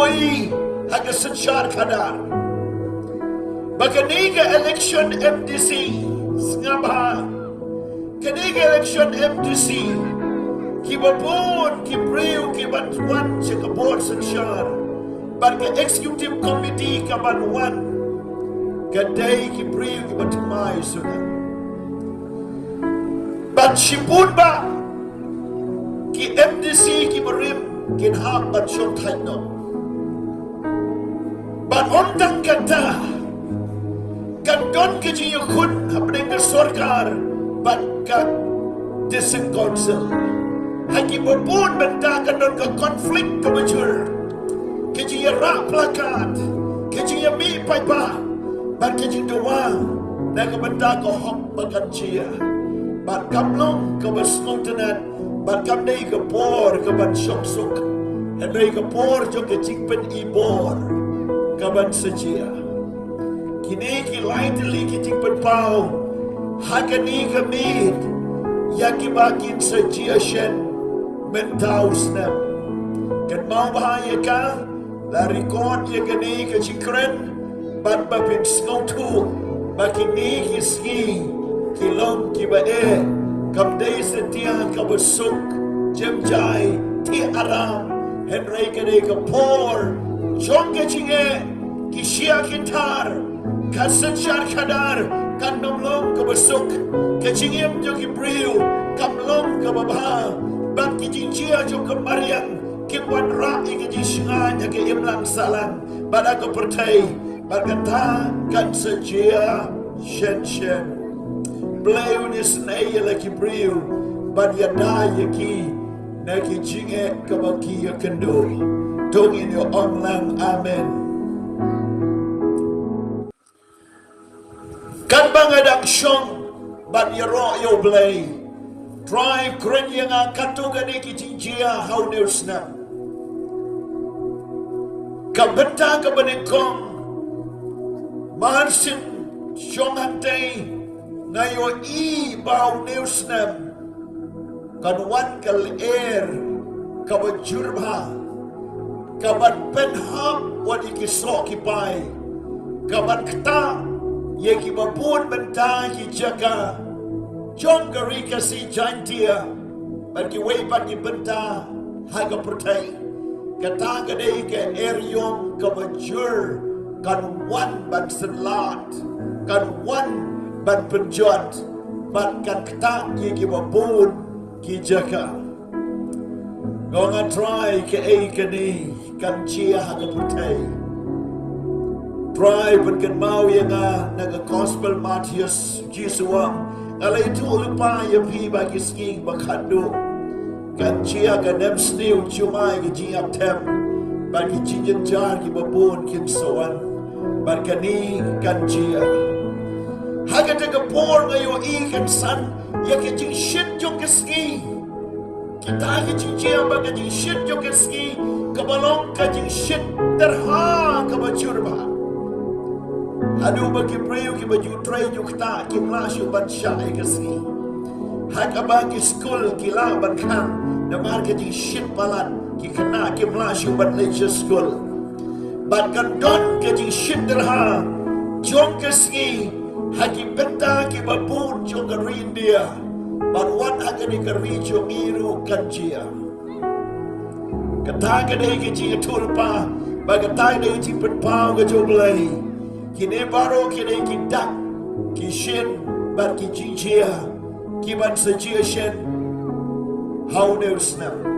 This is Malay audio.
yoi haga sensyar kadar. Bakaniga election MDC ngabha. Kaniga election MDC kibapun kibriu kibantuan sekabot sensyar. Barga executive committee kabanwan kadai kibriu kibatumai sudah. Bat sipun ba ki MDC ki Barim kin hab bat Shong Thait Noh. Bat ontang kata kan don ke ji yakun habne ke sarkar bat ka district council haki babun benda kan don ke konflik ke bajur ke ji ra plakat ke ji mi pai ba bat ke ji doa na ke benda ko hok bakan chia bat kamlong ke basngotenan bat kam dei ke por ke ban sok sok and dei ke por jo ke jingpen ibor ke ban sejia kini ki lightly ki jingpen pau hakani ke mid ya ki bakin sejia shen mentau snap kan mau bahaya ka la record ye kini ke chikren bat bapin sngotu bakini ki ski kilong ki bae kam dei setia ka besuk jem jai ti aram henry ke dei ka por chong ke chinge ki shia kintar kasen shar khadar kan nomlong ka besuk ke chingem jo ki briu kam long ka baba bat ki jinjia jo ka mariam ki wan ra ke ji shingan ke imlang salang bada ka pertai bagata kan sejia shen shen Bleu ni senai lagi briu, ban ya dai ki, naki jinge kabaki ya kendo. Tongin yo online, amen. Kan bang adang shong, ban ya ro yo blay. Drive kren yang akatu gani ki jinjia how new snap. Kabenta kabanekong, marsin shong hantay. Ngayo bau newsnam kan wan kal air kabajurba kaban penham wadi kisro kipai kaban kta ye ki babun benta ki jaga jong gari kasi jantia bagi wei bagi benta haga pertai kata gadai ke air yom kabajur kan wan ban senlat kan wan ban penjot ban kan ketak ye ki babun ki jaka gonga try ke kani kan chia ha putai try ban kan mau ye nga naga gospel Matthias Jisuam alai tu lupa ye pi ba ki skiing ba khando kan chia kan nem snew chumai ki ji up tem ba ki jinjen jar ki babun kin soan ban kani kan chia Haga tega por ngayo ikan san ya ke jing shit jo ke ski kita ke jing jia ba ke jing shit jo ke ski kabalong ka jing shit terha ka bajurba adu ba ke prayo ke baju tray jo kta ke mlashu ban shai ke ski haga ba ke school ki la ban kan na mar ke jing shit palan ki kana ke mlashu ban leisure school ban kan don ke jing shit terha jong ke ski haki benta ki babun jonga rindia barwan agani kari jongiru kanjia kataga dei ki ji tulpa bagatai dei ji petpau ga joblai kine baro kine ki dak ki shin bar ki jinjia ki ban sejia shen how no snap